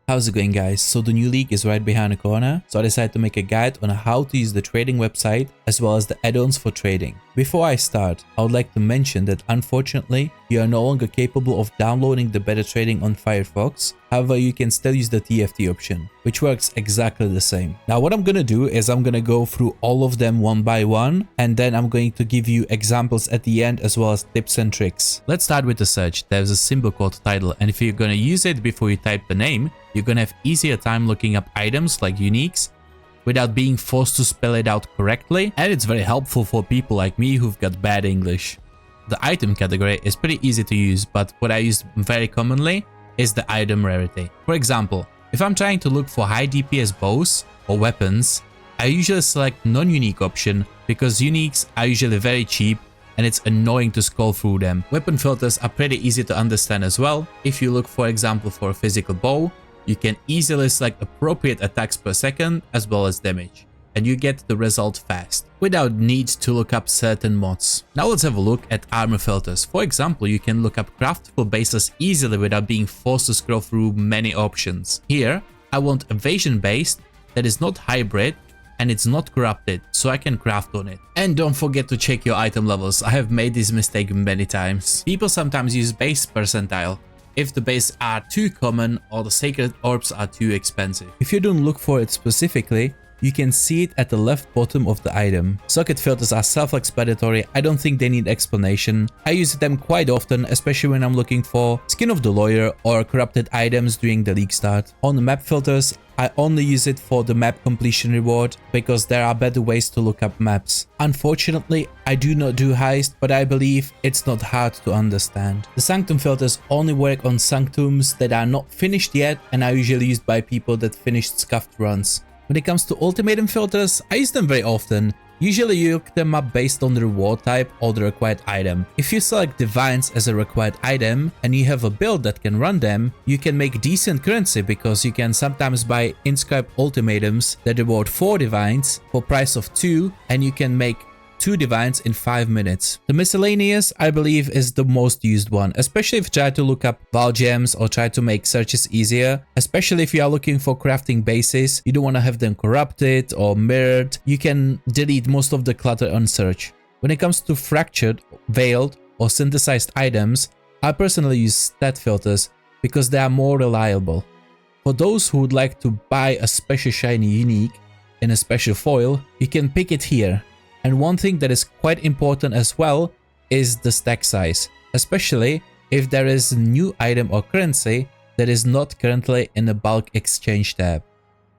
How's it going, guys? So the new league is right behind the corner, so I decided to make a guide on how to use the trading website as well as the add-ons for trading. Before I start, I would like to mention that unfortunately, you are no longer capable of downloading the beta trading on Firefox. However, you can still use the TFT option, which works exactly the same. Now what I'm gonna do is I'm gonna go through all of them one by one, and then I'm going to give you examples at the end as well as tips and tricks. Let's start with the search. There's a symbol called title, and if you're gonna use it before you type the name, you're gonna have easier time looking up items like uniques without being forced to spell it out correctly, and it's very helpful for people like me who've got bad English. The item category is pretty easy to use, but what I use very commonly is the item rarity. For example, if I'm trying to look for high DPS bows or weapons, I usually select non-unique option because uniques are usually very cheap and it's annoying to scroll through them. Weapon filters are pretty easy to understand as well. If you look, for example, for a physical bow, you can easily select appropriate attacks per second as well as damage, and you get the result fast without need to look up certain mods. Now let's have a look at armor filters. For example, you can look up craftable bases easily without being forced to scroll through many options. Here, I want evasion based that is not hybrid and it's not corrupted, so I can craft on it. And don't forget to check your item levels. I have made this mistake many times. People sometimes use base percentile if the bases are too common or the sacred orbs are too expensive. If you don't look for it specifically, you can see it at the left bottom of the item. Socket filters are self-explanatory. I don't think they need explanation. I use them quite often, especially when I'm looking for Skin of the Lawyer or corrupted items during the league start. On the map filters, I only use it for the map completion reward because there are better ways to look up maps. Unfortunately, I do not do heist, but I believe it's not hard to understand. The Sanctum filters only work on Sanctums that are not finished yet and are usually used by people that finished scuffed runs. When it comes to Ultimatum filters, I use them very often. Usually you look them up based on the reward type or the required item. If you select Divines as a required item and you have a build that can run them, you can make decent currency because you can sometimes buy inscribed ultimatums that reward 4 Divines for price of 2, and you can make 2 Divines in 5 minutes. The Miscellaneous, I believe, is the most used one, especially if you try to look up Val gems or try to make searches easier. Especially if you are looking for crafting bases, you don't want to have them corrupted or mirrored. You can delete most of the clutter on search. When it comes to fractured, veiled, or synthesized items, I personally use stat filters because they are more reliable. For those who would like to buy a special shiny unique in a special foil, you can pick it here. And one thing that is quite important as well is the stack size, especially if there is a new item or currency that is not currently in the bulk exchange tab.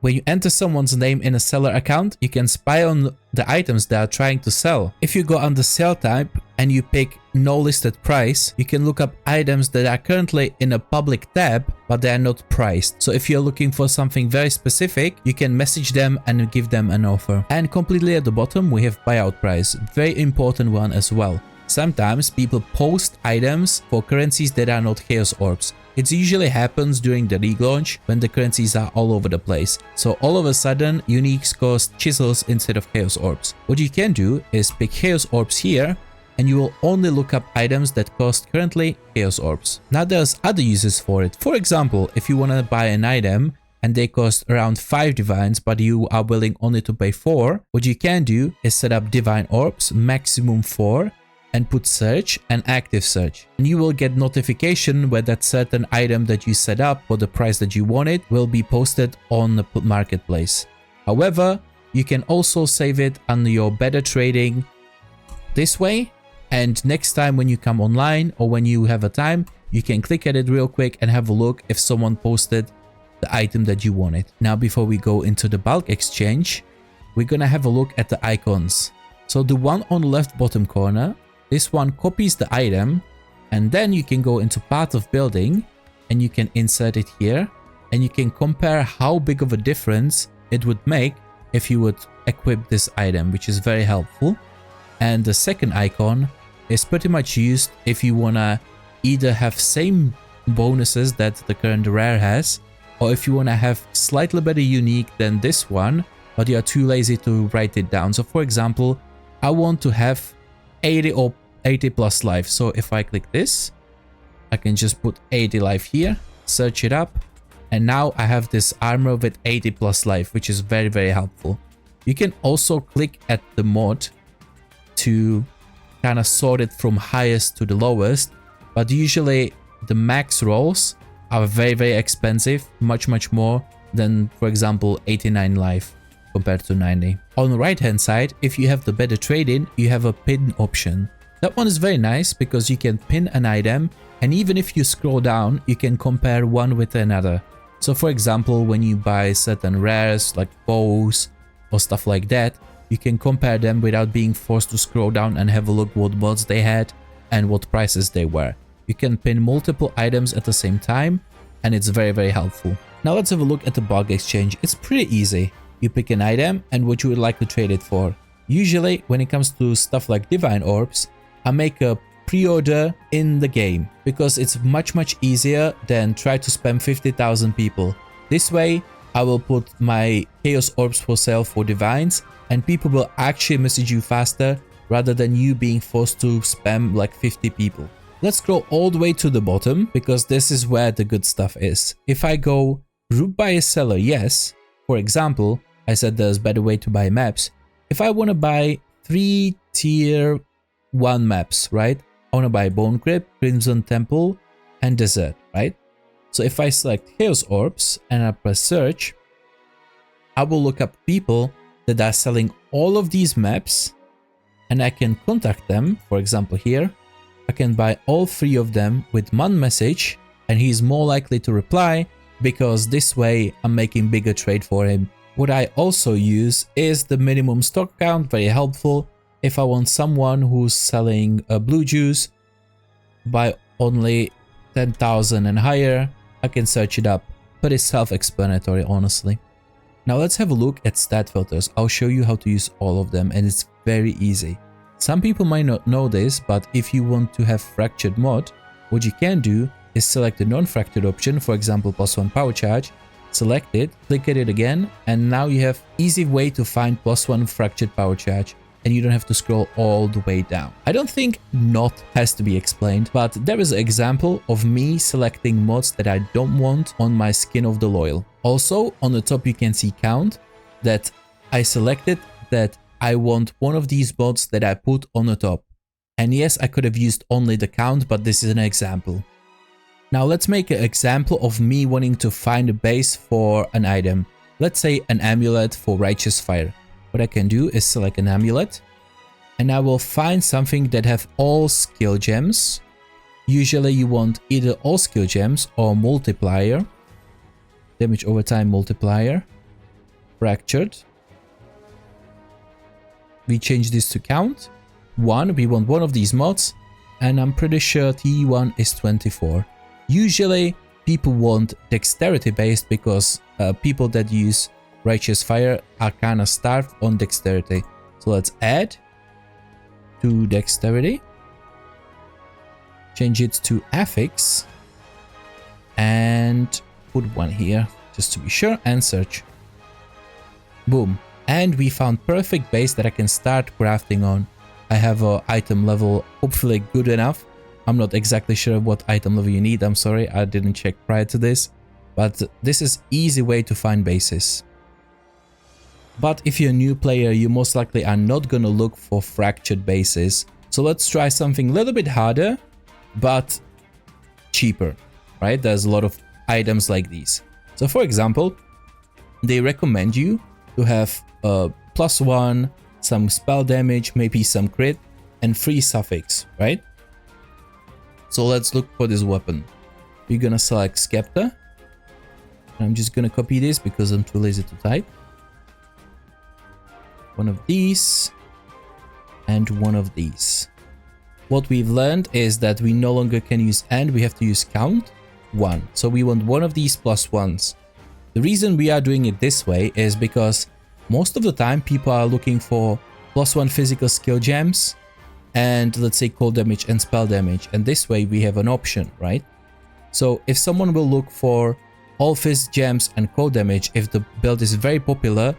When you enter someone's name in a seller account, you can spy on the items they are trying to sell. If you go under sell type and you pick no listed price, you can look up items that are currently in a public tab, but they are not priced. So if you're looking for something very specific, you can message them and give them an offer. And completely at the bottom, we have buyout price, very important one as well. Sometimes people post items for currencies that are not Chaos Orbs. It usually happens during the league launch when the currencies are all over the place. So all of a sudden, uniques cost chisels instead of Chaos Orbs. What you can do is pick Chaos Orbs here, and you will only look up items that cost currently Chaos Orbs. Now there's other uses for it. For example, if you want to buy an item and they cost around 5 divines, but you are willing only to pay 4, what you can do is set up divine orbs, maximum 4, and put search and active search, and you will get notification where that certain item that you set up for the price that you wanted will be posted on the marketplace. However, you can also save it under your better trading this way, and next time when you come online or when you have a time, you can click at it real quick and have a look if someone posted the item that you wanted. Now before we go into the bulk exchange, we're gonna have a look at the icons. So the one on the left bottom corner, this one copies the item, and then you can go into path of building and you can insert it here, and you can compare how big of a difference it would make if you would equip this item, which is very helpful. And the second icon is pretty much used if you wanna either have same bonuses that the current rare has, or if you wanna have slightly better unique than this one, but you are too lazy to write it down. So for example, I want to have 80 or 80 plus life. So if I click this, I can just put 80 life here, search it up, And now I have this armor with 80 plus life, which is very, very helpful. You can also click at the mod to kind of sort it from highest to the lowest. But usually the max rolls are very, very expensive, much more than, for example, 89 life compared to 90. On the right hand side, if you have the better trading, you have a pin option. That one is very nice because you can pin an item, and even if you scroll down, you can compare one with another. So for example, when you buy certain rares like bows or stuff like that, you can compare them without being forced to scroll down and have a look what mods they had and what prices they were. You can pin multiple items at the same time, and it's very, very helpful. Now let's have a look at the bulk exchange. It's pretty easy. You pick an item and what you would like to trade it for. Usually when it comes to stuff like divine orbs, I make a pre-order in the game because it's much easier than try to spam 50,000 people. This way I will put my chaos orbs for sale for divines and people will actually message you faster rather than you being forced to spam like 50 people. Let's scroll all the way to the bottom because this is where the good stuff is. If I go group by a seller, yes. For example, I said there's better way to buy maps. If I want to buy 3 tier 1 maps, right? I want to buy Bone Crypt, Crimson Temple, and Desert, right? So if I select Chaos Orbs and I press search, I will look up people that are selling all of these maps and I can contact them. For example, here, I can buy all 3 of them with one message and he's more likely to reply because this way I'm making bigger trade for him. What I also use is the minimum stock count, very helpful. If I want someone who's selling a blue juice by only 10,000 and higher, I can search it up, but it's self-explanatory, honestly. Now let's have a look at stat filters. I'll show you how to use all of them and it's very easy. Some people might not know this, but if you want to have fractured mod, what you can do is select the non-fractured option, for example +1 power charge, select it, click at it again, and now you have easy way to find +1 fractured power charge. And you don't have to scroll all the way down. I don't think not has to be explained, but there is an example of me selecting mods that I don't want on my Skin of the Loyal. Also, on the top you can see count, that I selected that I want one of these mods that I put on the top. And yes, I could have used only the count, but this is an example. Now let's make an example of me wanting to find a base for an item. Let's say an amulet for Righteous Fire. What I can do is select an amulet and I will find something that have all skill gems. Usually you want either all skill gems or multiplier, damage over time multiplier, fractured. We change this to count 1. We want one of these mods and I'm pretty sure T1 is 24. Usually people want dexterity based because people that use Righteous Fire are kind of starved on dexterity. So let's add to dexterity, change it to affix and put 1 here just to be sure and search. Boom. And we found perfect base that I can start crafting on. I have a item level hopefully good enough. I'm not exactly sure what item level you need. I'm sorry, I didn't check prior to this, but this is easy way to find bases. But if you're a new player, you most likely are not gonna look for fractured bases. So let's try something a little bit harder, but cheaper, right? There's a lot of items like these. So for example, they recommend you to have a +1, some spell damage, maybe some crit, and 3 suffix, right? So let's look for this weapon. We're gonna select Scepter. I'm just gonna copy this because I'm too lazy to type. One of these and one of these. What we've learned is that we no longer can use and, we have to use count 1. So we want one of these +1s. The reason we are doing it this way is because most of the time people are looking for +1 physical skill gems and let's say cold damage and spell damage, and this way we have an option, right? So if someone will look for all phys gems and cold damage, if the build is very popular,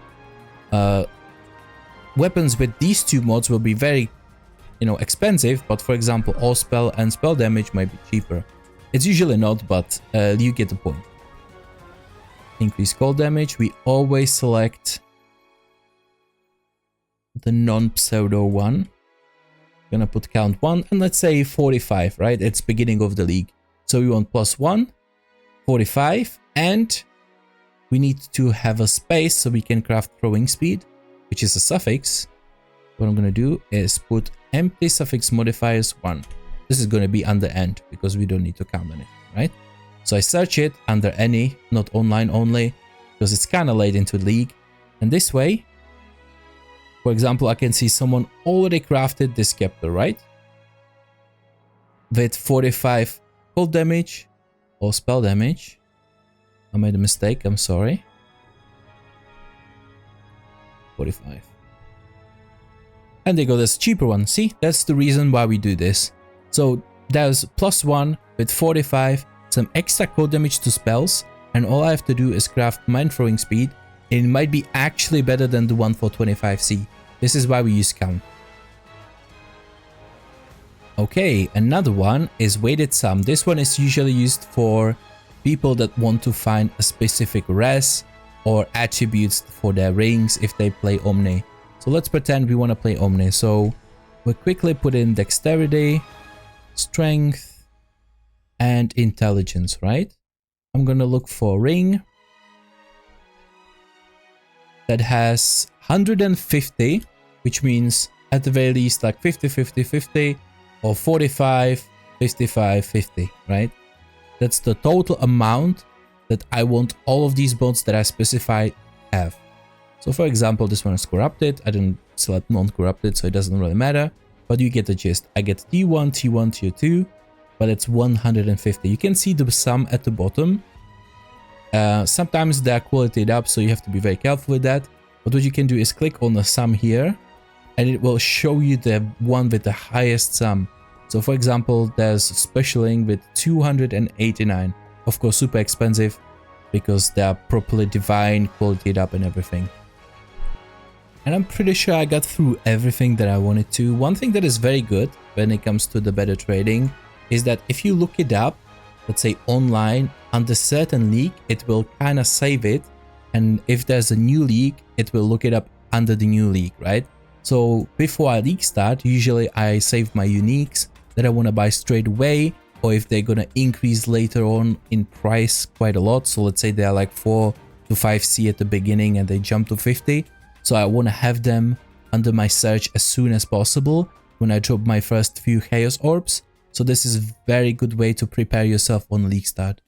weapons with these 2 mods will be very, expensive, but for example, all spell and spell damage might be cheaper. It's usually not, but you get the point. increase cold damage. We always select the non-pseudo one. Gonna put count 1 and let's say 45, right? It's beginning of the league. So we want +1, 45, and we need to have a space so we can craft throwing speed, which is a suffix. What I'm gonna do is put empty suffix modifiers 1. This is gonna be under end because we don't need to count anything, right? So I search it under any, not online only, because it's kind of late into the league. And this way, for example, I can see someone already crafted this Scepter, right? With 45 cold damage or spell damage. I made a mistake, I'm sorry. 45. And they go this cheaper one. See, that's the reason why we do this. So there's +1 with 45, some extra cold damage to spells, and all I have to do is craft mind throwing speed. It might be actually better than the one for 25C. This is why we use count. Okay, another one is weighted sum. This one is usually used for people that want to find a specific res or attributes for their rings if they play Omni. So let's pretend we want to play Omni. So we'll quickly put in dexterity, strength, and intelligence, right? I'm gonna look for a ring that has 150, which means at the very least like 50, 50, 50, or 45, 55, 50, right? That's the total amount that I want all of these bonds that I specify have. So for example, this one is corrupted. I didn't select non-corrupted, so it doesn't really matter. But you get the gist. I get T1, T1, Tier 2, but it's 150. You can see the sum at the bottom. Sometimes they're qualityed up, so you have to be very careful with that. But what you can do is click on the sum here, and it will show you the one with the highest sum. So for example, there's Specialing with 289. Of course, super expensive because they are properly divine, qualityed up and everything. And I'm pretty sure I got through everything that I wanted to. One thing that is very good when it comes to the better trading is that if you look it up, let's say online, under certain league, it will kind of save it. And if there's a new league, it will look it up under the new league, right? So before I league start, usually I save my uniques that I want to buy straight away, or if they're going to increase later on in price quite a lot. So let's say they're like 4 to 5C at the beginning and they jump to 50. So I want to have them under my search as soon as possible when I drop my first few Chaos Orbs. So this is a very good way to prepare yourself on league start.